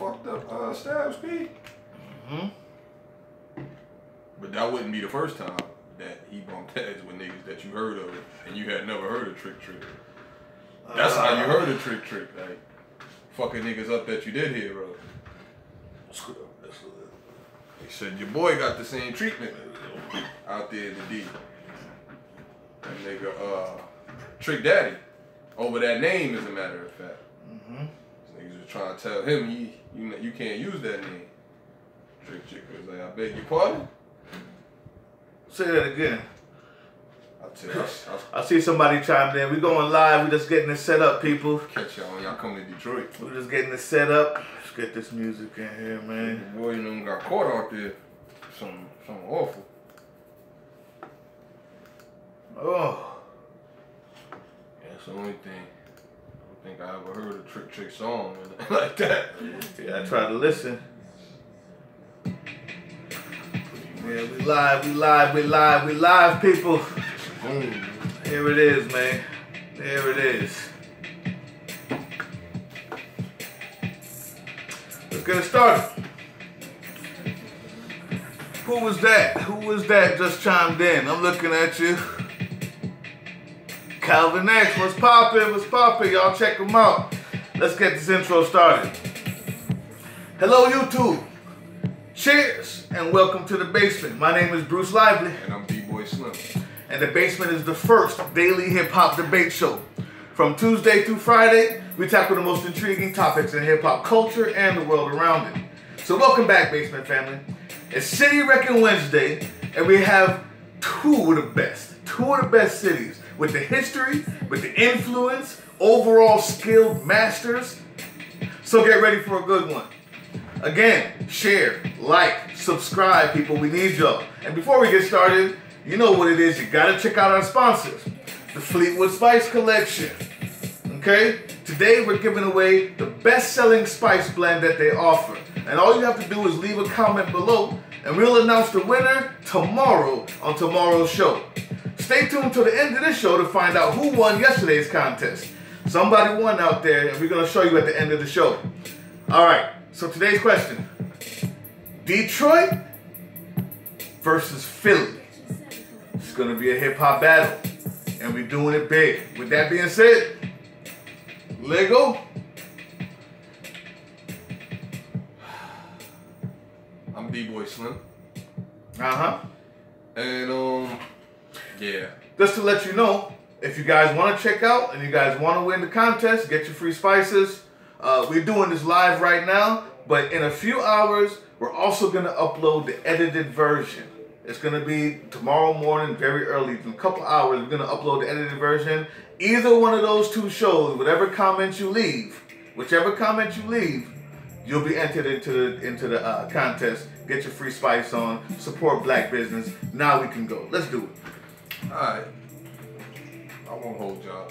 fucked up Stabs P. But that wouldn't be the first time that he bumped heads with niggas that you heard of and you had never heard of Trick Trick. That's how you heard of Trick Trick, like fucking niggas up that you did hear of. They said your boy got the same treatment out there in the D. That nigga Trick Daddy over that name, as a matter of fact. Niggas was trying to tell him you can't use that name. Trick Trick was like, I beg your pardon? Say that again. I see somebody chimed in. We going live. We just getting this set up, people. Catch y'all when y'all come to Detroit. We're just getting this set up. Let's get this music in here, man. The boy, you know, got caught out there. Something awful. Oh. That's the only thing. I don't think I ever heard a Trick Trick song like that. Yeah, I tried to listen. Yeah, we live, people. Boom. Here it is, man. There it is. Let's get it started. Who was that? Who was that just chimed in? I'm looking at you. Calvin X, what's poppin'? What's poppin'? Y'all check him out. Let's get this intro started. Hello, YouTube. Cheers and welcome to The Basement. My name is Bruce Lively. And I'm D-Boy Slim. And The Basement is the first daily hip-hop debate show. From Tuesday through Friday, we tackle the most intriguing topics in hip-hop culture and the world around it. So welcome back, Basement family. It's City Wrecking Wednesday, and we have two of the best cities with the history, with the influence, overall skilled masters. So get ready for a good one. Again, share, like, subscribe, people. We need y'all. And before we get started, you know what it is. You gotta check out our sponsors, the Fleetwood Spice Collection. Okay? Today we're giving away the best-selling spice blend that they offer. And all you have to do is leave a comment below, and we'll announce the winner tomorrow on tomorrow's show. Stay tuned to the end of this show to find out who won yesterday's contest. Somebody won out there, and we're gonna show you at the end of the show. All right. So today's question, Detroit versus Philly. It's gonna be a hip hop battle and we're doing it big. With that being said, Lego. I'm D-Boy Slim. And yeah. Just to let you know, if you guys wanna check out and you guys wanna win the contest, get your free spices. We're doing this live right now, but in a few hours, we're also going to upload the edited version. It's going to be tomorrow morning, very early, in a couple hours, we're going to upload the edited version. Either one of those two shows, whatever comment you leave, whichever comment you leave, you'll be entered into the contest. Get your free spice on, support black business. Now we can go. Let's do it. All right. I won't hold y'all.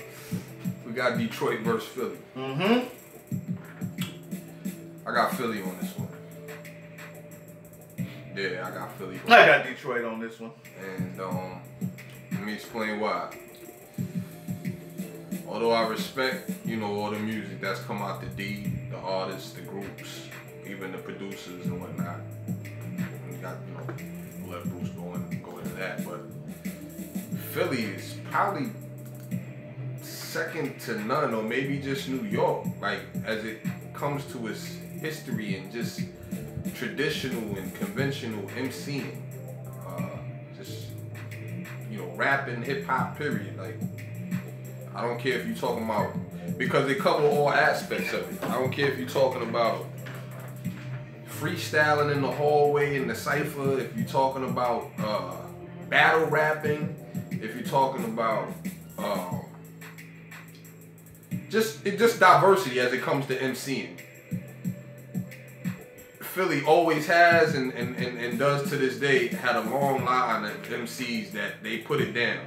We got Detroit versus Philly. I got Philly on this one. Yeah, I got Philly. I got Detroit on this one. And let me explain why. Although I respect, you know, all the music that's come out the D, the artists, the groups, even the producers and whatnot. We got, you know, we'll let Bruce go into that. But Philly is probably second to none, or maybe just New York, like as it comes to its history and just traditional and conventional MCing, just, you know, rapping, hip hop, period. Like, I don't care if you're talking about, because they cover all aspects of it. I don't care if you're talking about freestyling in the hallway, in the cypher, if you're talking about battle rapping, if you're talking about just diversity as it comes to MCing. Philly always has and does to this day had a long line of MCs that they put it down.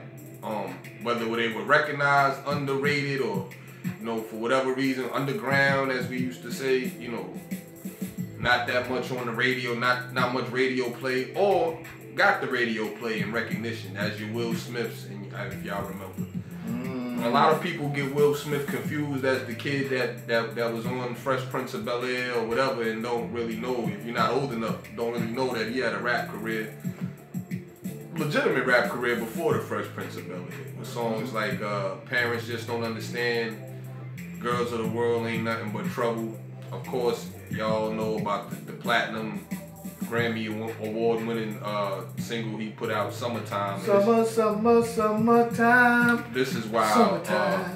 Whether they were recognized, underrated, or, you know, for whatever reason, underground, as we used to say, you know, not that much on the radio, not much radio play, or got the radio play and recognition, as your Will Smiths, and if y'all remember. A lot of people get Will Smith confused as the kid that was on Fresh Prince of Bel-Air or whatever, and don't really know, if you're not old enough, don't really know that he had a rap career, legitimate rap career before the Fresh Prince of Bel-Air, with songs like Parents Just Don't Understand, Girls of the World Ain't Nothing But Trouble. Of course, y'all know about the platinum Grammy award-winning single he put out, Summertime. Summertime. This is why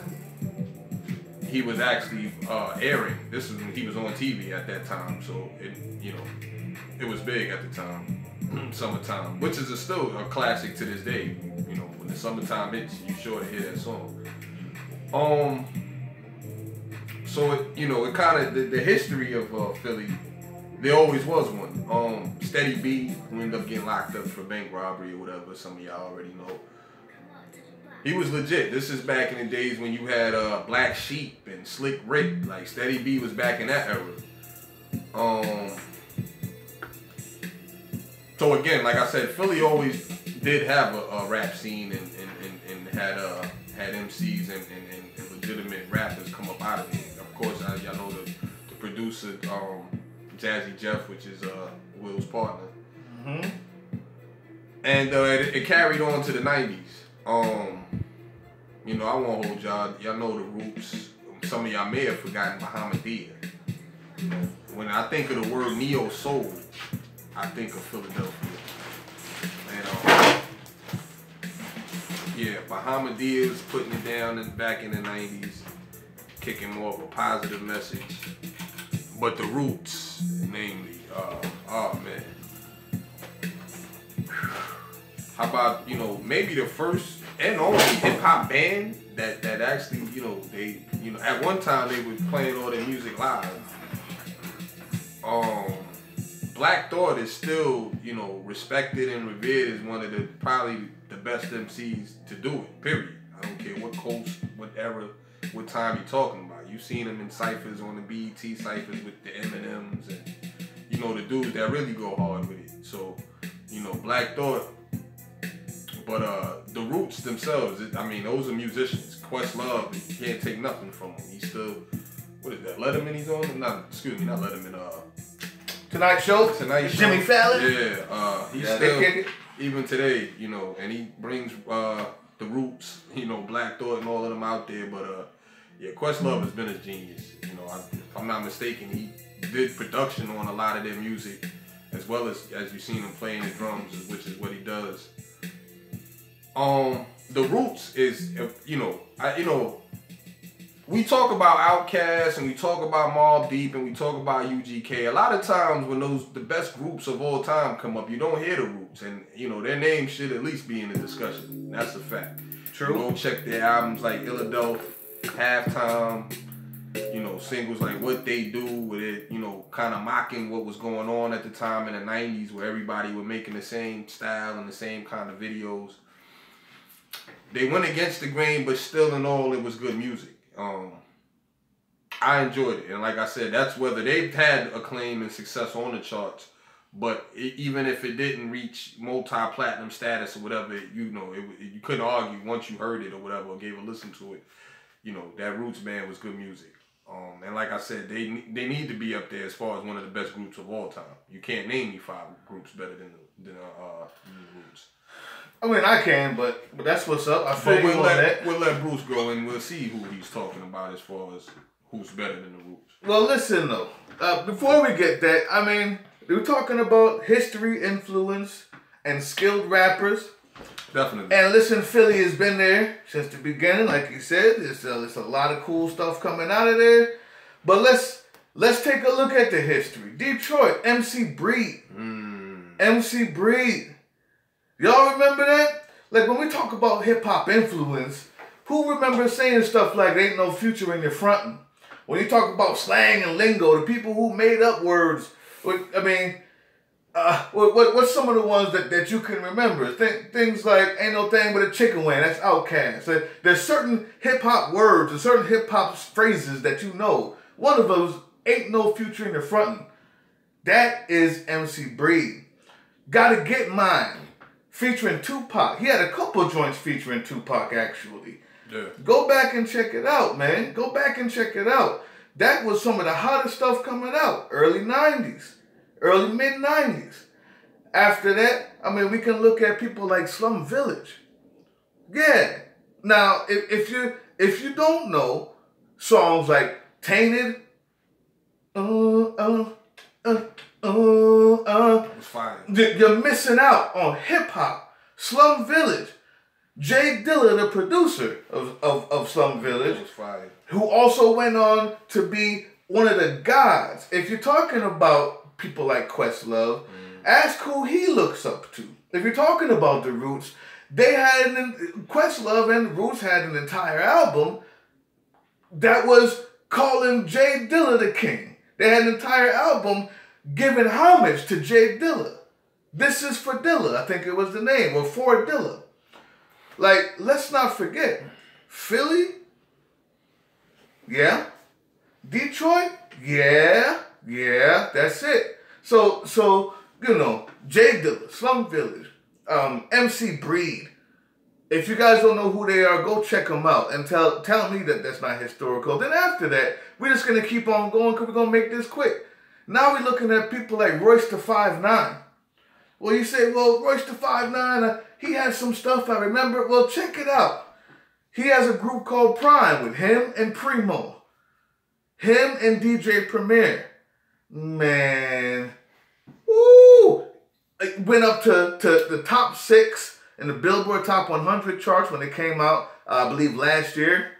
he was actually airing. This is when he was on TV at that time, so it was big at the time. Summertime, which is still a classic to this day. You know, when the summertime hits, you sure to hear that song. So it kind of the history of Philly. There always was one. Steady B, who ended up getting locked up for bank robbery or whatever. Some of y'all already know. He was legit. This is back in the days when you had Black Sheep and Slick Rick. Like Steady B was back in that era. So again, like I said, Philly always did have a rap scene and had MCs and legitimate rappers come up out of it. Of course, y'all know the producer, Jazzy Jeff, which is Will's partner. Mm-hmm. And it carried on to the 90s. I won't hold y'all. Y'all know the Roots. Some of y'all may have forgotten Bahamadia. When I think of the word neo soul, I think of Philadelphia. And Bahamadia is putting it down back in the 90s, kicking more of a positive message. But the Roots, namely, man. How about, maybe the first and only hip hop band that actually, they, at one time they were playing all their music live. Black Thought is still, respected and revered as one of the probably the best MCs to do it, period. I don't care what coast, what era, what time you're talking about. You've seen him in ciphers on the BET ciphers with the Eminems and, the dudes that really go hard with it. So, Black Thought. But the Roots themselves, those are musicians. Questlove, you can't take nothing from him. He's still, what is that, Letterman he's on? Not Letterman, Tonight Show? Tonight Show. Jimmy Fallon? Yeah, he's still, even today, and he brings the Roots, Black Thought and all of them out there, but Questlove has been a genius. If I'm not mistaken, he did production on a lot of their music, as well as you've seen him playing the drums, which is what he does. The Roots is, we talk about Outkast and we talk about Mobb Deep and we talk about UGK. A lot of times when the best groups of all time come up, you don't hear the Roots, and their name should at least be in the discussion. That's a fact. True. Go check their albums like Illadelph, Halftime, singles like What They Do with it, kind of mocking what was going on at the time in the 90s where everybody were making the same style and the same kind of videos. They went against the grain, but still in all, it was good music. I enjoyed it. And like I said, that's whether they've had acclaim and success on the charts, but even if it didn't reach multi-platinum status or whatever, you couldn't argue once you heard it or whatever, or gave a listen to it, that Roots band was good music. And like I said, they need to be up there as far as one of the best groups of all time. You can't name me 5 groups better than the Roots. I mean, I can, but that's what's up. We'll let Bruce go and we'll see who he's talking about as far as who's better than the Roots. Well, listen though, before we get that, I mean, we're talking about history, influence, and skilled rappers. Definitely. And listen, Philly has been there since the beginning, like you said. There's a lot of cool stuff coming out of there. But let's take a look at the history. Detroit, MC Breed. MC Breed. Y'all remember that? Like when we talk about hip-hop influence, who remembers saying stuff like there ain't no future in your frontin'? When you talk about slang and lingo, the people who made up words, what's some of the ones that you can remember? Things like ain't no thing but a chicken wing, that's Outkast. There's certain hip-hop words and certain hip-hop phrases that you know. One of those, ain't no future in your frontin'. That is MC Breed. Gotta Get Mine. Featuring Tupac. He had a couple joints featuring Tupac, actually. Yeah. Go back and check it out, man. Go back and check it out. That was some of the hottest stuff coming out. Early 90s. Early mid-90s. After that, I mean, we can look at people like Slum Village. Yeah. Now, if you don't know songs like Tainted, It's fine. you're missing out on hip hop. Slum Village. Jay Dilla, the producer of Slum Village, It was fire. who also went on to be one of the gods. If you're talking about people like Questlove, ask who he looks up to. If you're talking about the Roots, they had Questlove and the Roots had an entire album that was calling Jay Dilla the king. They had an entire album giving homage to Jay Dilla. This is for Dilla, I think it was the name, or for Dilla. Like, let's not forget, Philly, yeah. Detroit, yeah, that's it. So you know, Jay Dilla, Slum Village, MC Breed. If you guys don't know who they are, go check them out and tell me that that's not historical. Then after that, we're just gonna keep on going because we're gonna make this quick. Now we're looking at people like Royce da 5'9". Well, you say, well, Royce da 5'9", he has some stuff I remember. Well, check it out. He has a group called Prime with him and Primo. Him and DJ Premier. Man. Woo! It went up to the top 6 in the Billboard Top 100 charts when it came out, I believe, last year.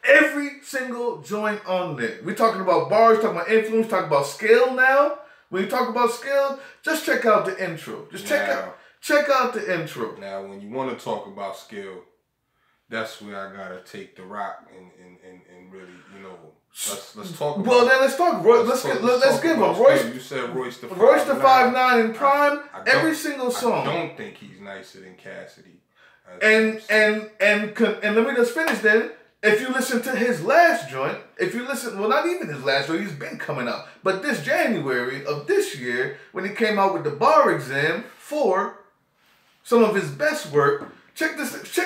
Every single joint on there. We're talking about bars, talking about influence, talking about skill now. When you talk about skill, just check out the intro. Just check out the intro. Now, when you want to talk about skill, that's where I gotta take the rock and really, you know, let's talk about. Well, then let's talk. Let's give him Royce. You said Royce da 5'9". Royce da 5'9" in Prime. Every single song. I don't think he's nicer than Cassidy. And let me just finish then. If you listen to his last joint, well, not even his last joint, he's been coming out. But this January of this year, when he came out with the Bar Exam 4, some of his best work, check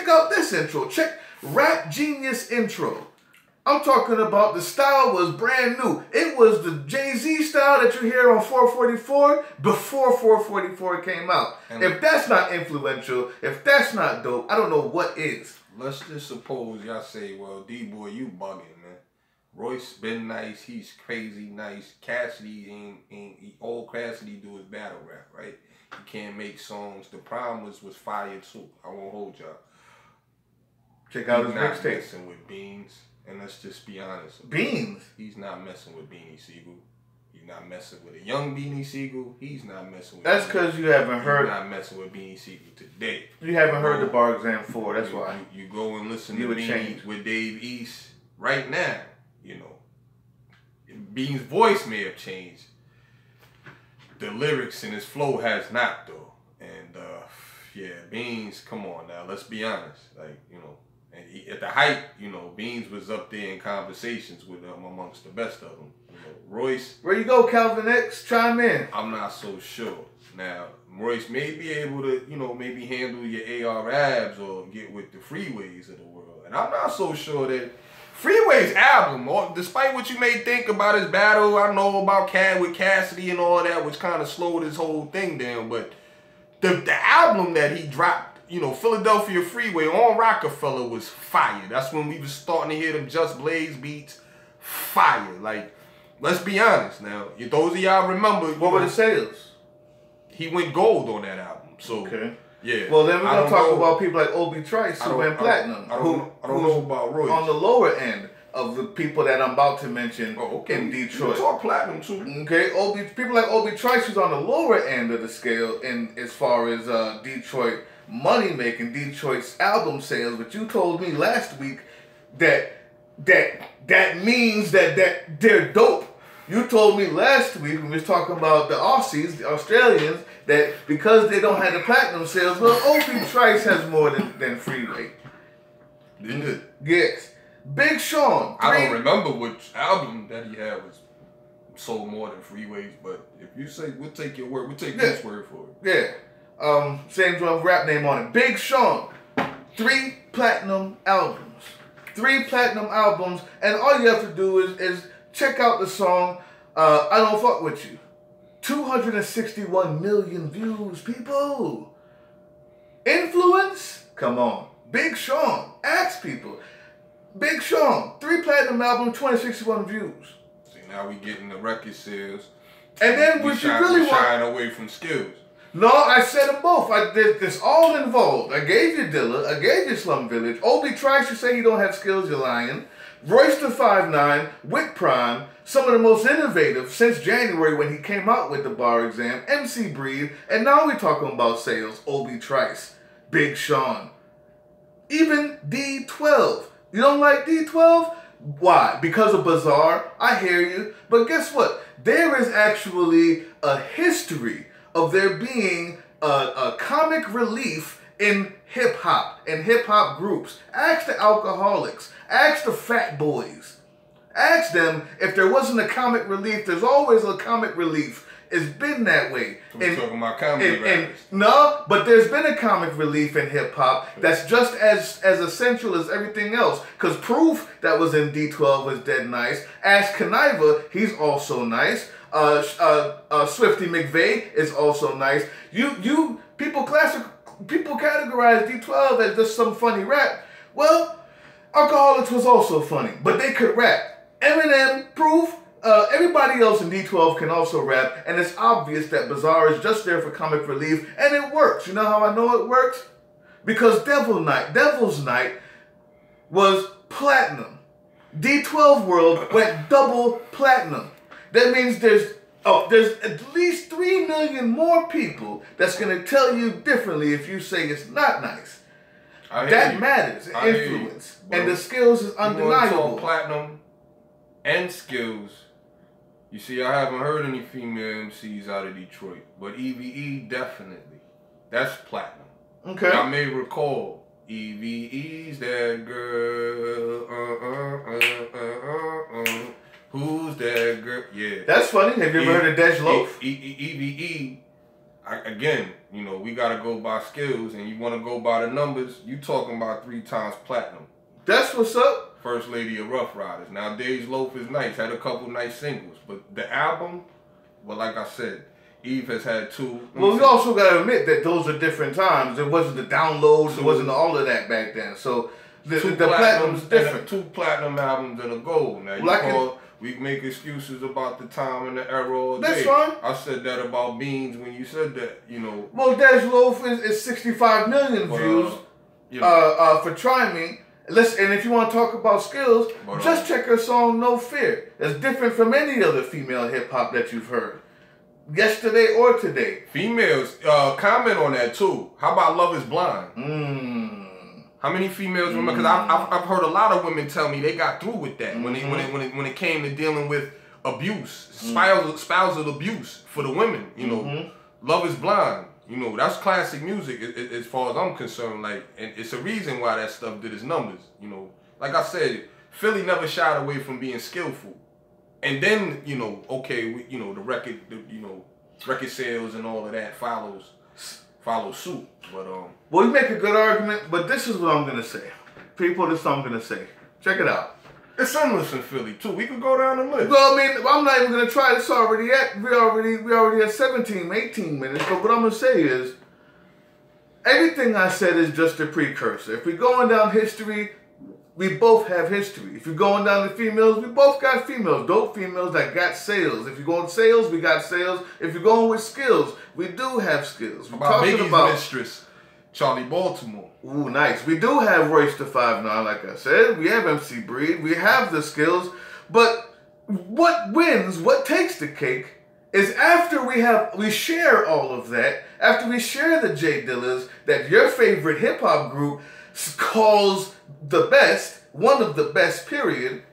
out this intro. Check Rap Genius intro. I'm talking about the style was brand new. It was the Jay-Z style that you hear on 444 before 444 came out. And if that's not influential, if that's not dope, I don't know what is. Let's just suppose y'all say, well, D-Boy, you bugging, man. Royce been nice. He's crazy nice. Cassidy ain't all Cassidy do is battle rap, right? He can't make songs. The Prime was fire too. I won't hold y'all. Check out his He's not mixtape. messing with Beans, and let's just be honest. Beans? He's not messing with Beanie Siegel. He's not messing with a young Beanie Siegel. He's not messing with. That's because you haven't heard. He's not messing with Beanie Siegel today. You haven't heard the Bar Exam 4. That's why. You go and listen You to would Beanie change. with Dave East right now. You know, Bean's voice may have changed. The lyrics and his flow has not though. And yeah, Beans. Come on now. Let's be honest. Like, you know. And at the height, you know, Beans was up there in conversations with them amongst the best of them. You know, Royce. Where you go, Calvin X? Chime in. I'm not so sure. Now, Royce may be able to, you know, maybe handle your AR abs or get with the Freeways of the world. And I'm not so sure that Freeway's album, or despite what you may think about his battle, I know about with Cassidy and all that, which kind of slowed his whole thing down. But the album that he dropped, you know, Philadelphia Freeway on Rockefeller was fire. That's when we was starting to hear them Just Blaze beats. Fire. Like, let's be honest now. If those of y'all remember. What were the sales? He went gold on that album. So, okay. Yeah. Well, then we're going to talk about people like Obi Trice who went platinum. I don't know about Royce. On the lower end of the people that I'm about to mention in Detroit. You talk platinum too. Okay. People like Obi Trice who's on the lower end of the scale in as far as Detroit money making, Detroit's album sales, but you told me last week that means that they're dope. You told me last week when we was talking about the Aussies, the Australians, that because they don't have the platinum sales, well, Obi Trice has more than Freeway. Didn't it? Yes. Big Sean. I don't remember which album that he had was sold more than Freeways, but if you say, we'll take your word, we'll take this word for it. Yeah. Same drum rap name on it. Big Sean. 3 platinum albums. 3 platinum albums, and all you have to do is check out the song I Don't Fuck With You. 261 million views, people. Influence? Come on. Big Sean. Ask people. Big Sean. 3 platinum albums, 261 views. See, now we getting the record sales. And then if you really want... shying away from skills. No, I said them both. There's all involved. I gave you Dilla. I gave you Slum Village. Obi Trice, you say you don't have skills, you're lying. Royce da 5'9", with Prime, some of the most innovative since January when he came out with the bar exam, MC Breed, and now we're talking about sales, Obi Trice, Big Sean. Even D12. You don't like D12? Why? Because of Bizarre? I hear you. But guess what? There is actually a history of there being a comic relief in hip-hop and hip-hop groups. Ask the Alcoholics. Ask the Fat Boys. Ask them if there wasn't a comic relief. There's always a comic relief. It's been that way. We're talking about comedy rappers. No, but there's been a comic relief in hip-hop that's just as essential as everything else. Because Proof, that was in D12, was dead nice. Ask Conniva, he's also nice. Swifty McVeigh is also nice. People categorize D12 as just some funny rap. Well, Alcoholics was also funny, but they could rap. Eminem, Proof, everybody else in D12 can also rap, and it's obvious that Bizarre is just there for comic relief, and it works. You know how I know it works? Because Devil's Night was platinum. D12 World went double platinum. That means there's at least 3 million more people that's going to tell you differently if you say it's not nice. That matters, influence. And the skills is undeniable. Platinum and skills. You see, I haven't heard any female MCs out of Detroit, but EVE definitely. That's platinum. Okay. I may recall EVE's that girl. Who's that girl? Yeah. That's funny. Have you ever heard of Dej Loaf? EVE. Again, you know, we got to go by skills, and you want to go by the numbers, you talking about 3 times platinum. That's what's up. First Lady of Rough Riders. Now, Dej Loaf is nice, had a couple nice singles, but the album, well, like I said, Eve has had 2. Well, we also got to admit that those are different times. It wasn't the downloads, it wasn't all of that back then. So, the platinum's different. 2 platinum albums and a gold. Now, we make excuses about the time and the era all day. That's fine. I said that about Beans when you said that, you know. Well, Dej Loaf is 65 million views for Try Me. Listen, and if you want to talk about skills, just check her song No Fear. It's different from any other female hip-hop that you've heard. Yesterday or today. Females, comment on that too. How about Love Is Blind? How many females remember? Because I've heard a lot of women tell me they got through with that when it came to dealing with abuse, spousal abuse for the women. You know, Love Is Blind. You know, that's classic music as far as I'm concerned. Like, and it's a reason why that stuff did its numbers. You know, like I said, Philly never shied away from being skillful. And then, you know, okay, you know, the record sales and all of that follow suit. But well, you make a good argument, but this is what I'm gonna say. People, this is what I'm gonna say. Check it out. It's endless in Philly too. We could go down the list. Well, I mean, I'm not even gonna try this already yet. We already at 17, 18 minutes. But what I'm gonna say is, everything I said is just a precursor. If we're going down history, we both have history. If you're going down to females, we both got females. Dope females that got sales. If you're going sales, we got sales. If you're going with skills, we do have skills. We're talking about mistress, Charlie Baltimore. Ooh, nice. We do have Royce da 5'9", like I said. We have MC Breed. We have the skills. But what wins, what takes the cake, is after we share all of that, after we share the J Dillas that your favorite hip-hop group calls the best, one of the best, period,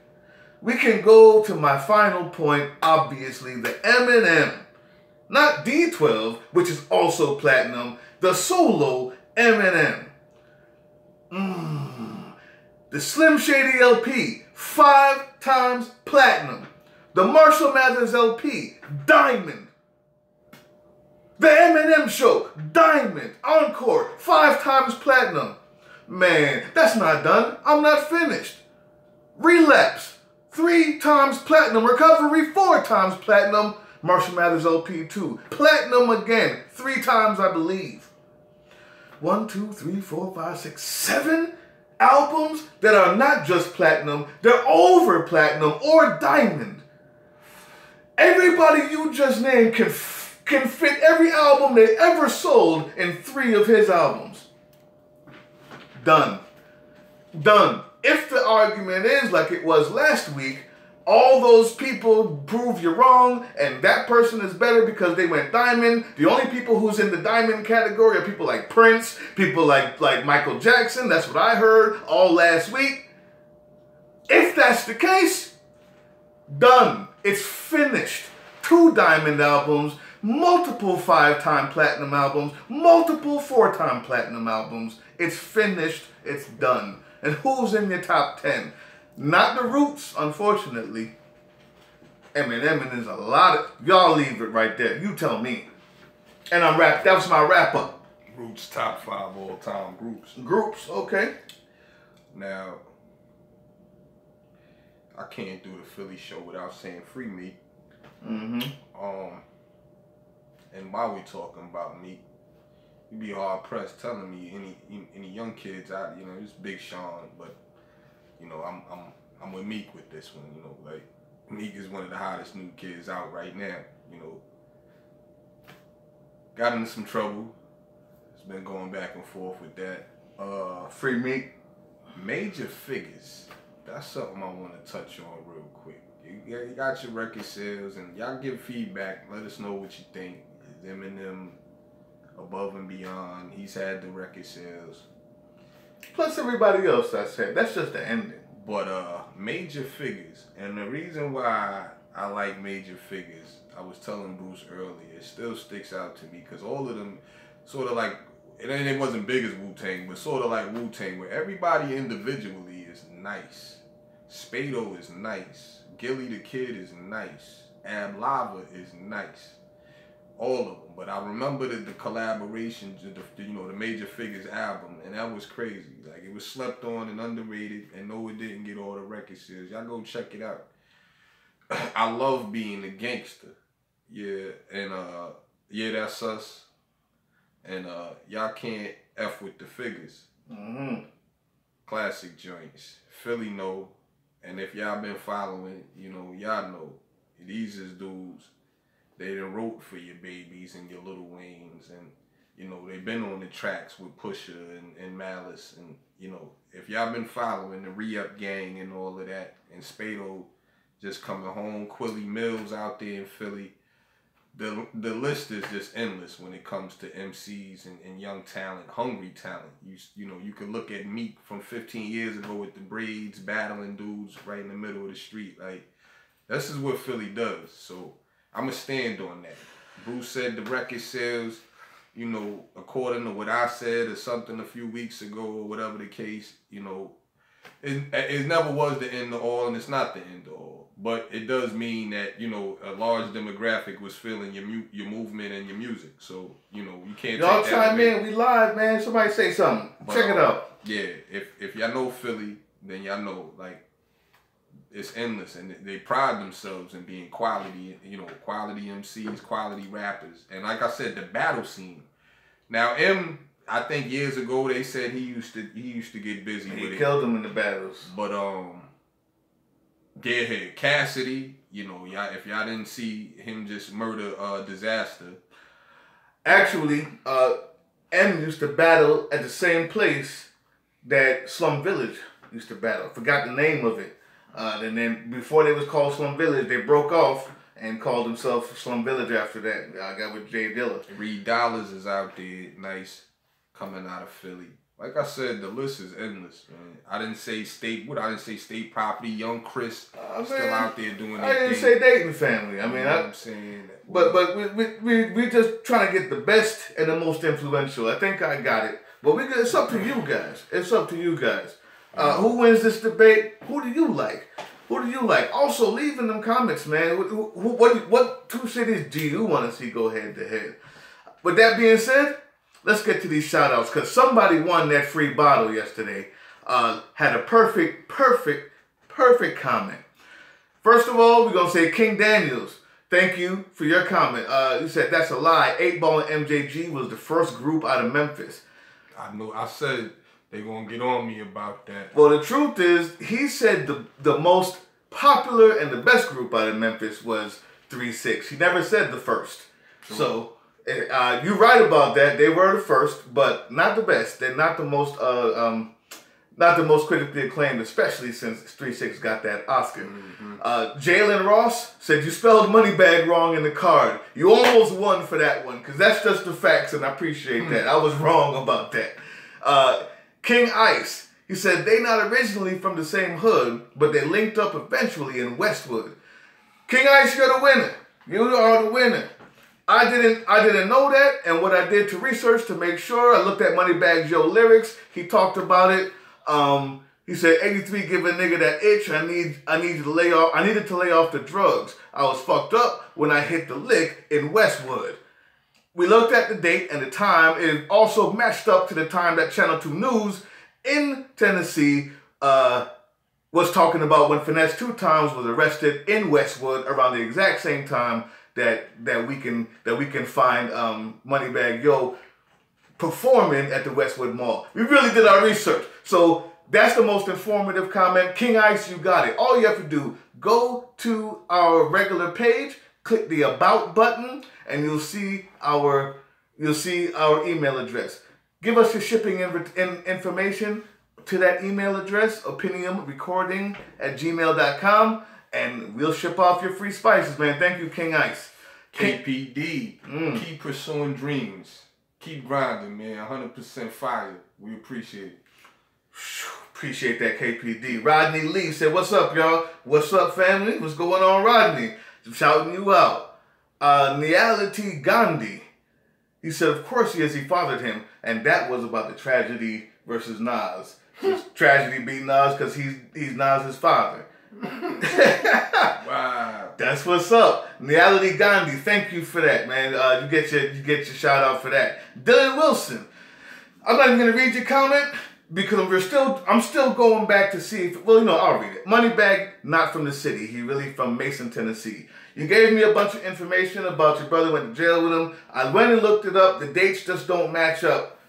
we can go to my final point, obviously, the Eminem. Not D12, which is also platinum, the solo Eminem. The Slim Shady LP, 5 times platinum. The Marshall Mathers LP, diamond. The Eminem Show, diamond. Encore, 5 times platinum. Man, that's not done. I'm not finished. Relapse, 3 times platinum. Recovery, 4 times platinum. Marshall Mathers LP 2. Platinum again, 3 times, I believe. 1, 2, 3, 4, 5, 6, 7 albums that are not just platinum, they're over platinum or diamond. Everybody you just named can fit every album they ever sold in 3 of his albums. Done. Done. If the argument is like it was last week, all those people prove you're wrong, and that person is better because they went diamond. The only people who's in the diamond category are people like Prince, people like Michael Jackson. That's what I heard all last week. If that's the case, done. It's finished. 2 diamond albums, multiple 5-time platinum albums, multiple 4-time platinum albums. It's finished. It's done. And who's in your top 10? Not the Roots, unfortunately. Eminem is a lot of... Y'all leave it right there. You tell me. And that was my wrap up. Roots top 5 all-time groups. Groups, okay. Now, I can't do the Philly show without saying Free Meek. Mm-hmm. And while we talking about Meek, you'd be hard pressed telling me any young kids out, it's Big Sean, but I'm with Meek with this one, like Meek is one of the hottest new kids out right now, Got into some trouble. It's been going back and forth with that. Free Meek. Major Figures. That's something I want to touch on real quick. You got your record sales, and y'all give feedback. Let us know what you think. Is Eminem above and beyond? He's had the record sales. Plus everybody else I said. That's just the ending. But Major Figures, and the reason why I like Major Figures, I was telling Bruce earlier, it still sticks out to me because all of them sort of like, it wasn't big as Wu-Tang, but sort of like Wu-Tang, where everybody individually is nice. Spado is nice. Gilly the Kid is nice. Ab Lava is nice. All of them. But I remember the collaborations, the Major Figures album, and that was crazy. Like, it was slept on and underrated, and no, it didn't get all the record sales. Y'all go check it out. I love Being a Gangster. Yeah, and yeah, that's us. And Y'all Can't F with the Figures. Mm-hmm. Classic joints. Philly know. And if y'all been following, y'all know. These is dudes. They done wrote for your Babies and your Lil Waynes, and they've been on the tracks with Pusha and Malice, and if y'all been following the Re-Up Gang and all of that, and Spado just coming home, Quilly Mills out there in Philly, the list is just endless when it comes to MCs and young talent, hungry talent. You could look at Meek from 15 years ago with the braids, battling dudes right in the middle of the street. Like, this is what Philly does. So I'ma stand on that. Bruce said the record sales, according to what I said or something a few weeks ago or whatever the case, it never was the end all, and it's not the end all. But it does mean that, a large demographic was feeling your movement and your music. So, you can't Y'all take that chime in. We live, man. Somebody say something. But, check it out. Yeah, if y'all know Philly, then y'all know, like, it's endless, and they pride themselves in being quality, quality MCs, quality rappers. And like I said, the battle scene. Now, I think years ago they said he used to get busy with it. He killed them in the battles. But yeah, Cassidy, if y'all didn't see him just murder Disaster. Actually, M used to battle at the same place that Slum Village used to battle. Forgot the name of it. And then before they was called Slum Village, they broke off and called themselves Slum Village after that. I got with Jay Dilla. Reed Dollars is out there, nice, coming out of Philly. Like I said, the list is endless, man. I didn't say state property. Young Chris still out there doing that. I didn't say Dayton Family. I mean, I'm saying that. But we just trying to get the best and the most influential. I think I got it. But it's up to you guys. It's up to you guys. Who wins this debate? Who do you like? Who do you like? Also, leave in them comments, man. What 2 cities do you want to see go head to head? With that being said, let's get to these shout outs because somebody won that free bottle yesterday. Had a perfect comment. First of all, we're going to say King Daniels. Thank you for your comment. You said that's a lie. 8Ball and MJG was the first group out of Memphis. I know. I said they gonna get on me about that. Well, the truth is, he said the most popular and the best group out of Memphis was 3-6. He never said the first. True. So you're right about that. They were the first, but not the best. They're not the most critically acclaimed, especially since 3-6 got that Oscar. Mm-hmm. Jalen Ross said you spelled Moneybag wrong in the card. You almost won for that one, because that's just the facts, and I appreciate that. I was wrong about that. King Ice, he said they not originally from the same hood, but they linked up eventually in Westwood. King Ice, you're the winner. You are the winner. I didn't know that, and what I did to research to make sure, I looked at Moneybag Joe lyrics. He talked about it. He said, 83 give a nigga that itch. I needed to lay off the drugs. I was fucked up when I hit the lick in Westwood. We looked at the date and the time. It also matched up to the time that Channel 2 News in Tennessee was talking about when Finesse 2 Times was arrested in Westwood around the exact same time that we can find Moneybag Yo performing at the Westwood Mall. We really did our research. So that's the most informative comment. King Ice, you got it. All you have to do, go to our regular page, click the About button, and you'll see our email address. Give us your shipping information to that email address, opiniumrecording@gmail.com, and we'll ship off your free spices, man. Thank you, King Ice. KPD, keep pursuing dreams. Keep grinding, man. 100% fire. We appreciate it. Appreciate that, KPD. Rodney Lee said, what's up, y'all? What's up, family? What's going on, Rodney? I'm shouting you out. Neality Gandhi. He said, of course he is. He fathered him. And that was about the tragedy versus Nas. Tragedy beat Nas because he's Nas's father. Wow. That's what's up. Neality Gandhi, thank you for that, man. You get your shout out for that. Dylan Wilson. I'm not even gonna read your comment because I'm still going back to see if, well, I'll read it. Moneybag, not from the city. He really from Mason, Tennessee. You gave me a bunch of information about your brother went to jail with him. I went and looked it up. The dates just don't match up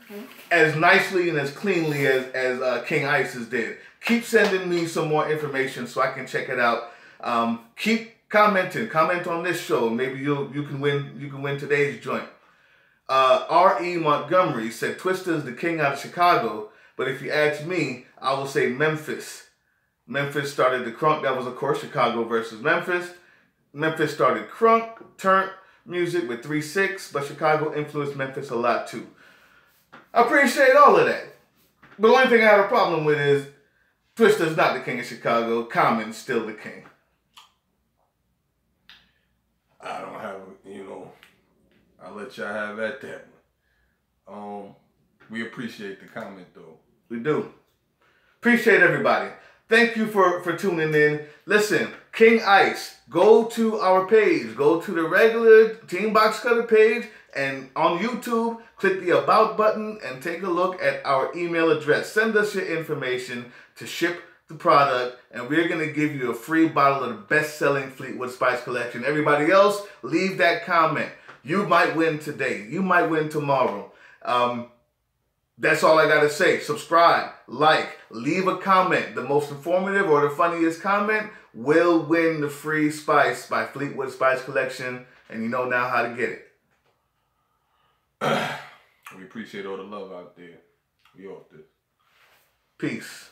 as nicely and as cleanly as King Ice's did. Keep sending me some more information so I can check it out. Keep commenting. Comment on this show. Maybe you can win today's joint. R.E. Montgomery said Twista is the king out of Chicago, but if you ask me, I will say Memphis. Memphis started the crunk. That was, of course, Chicago versus Memphis. Memphis started crunk, turnt music with 3-6, but Chicago influenced Memphis a lot too. I appreciate all of that. But the only thing I have a problem with is Twista's not the king of Chicago. Common's still the king. I don't have, I'll let y'all have at that one. We appreciate the comment, though. We do. Appreciate everybody. Thank you for tuning in. Listen, King Ice, go to our page. Go to the regular Team Box Cutter page, and on YouTube, click the About button and take a look at our email address. Send us your information to ship the product, and we're going to give you a free bottle of the best-selling Fleetwood Spice collection. Everybody else, leave that comment. You might win today. You might win tomorrow. That's all I got to say. Subscribe, like, leave a comment. The most informative or the funniest comment will win the free Spice by Fleetwood Spice Collection, and you know now how to get it. We appreciate all the love out there. We off this. Peace.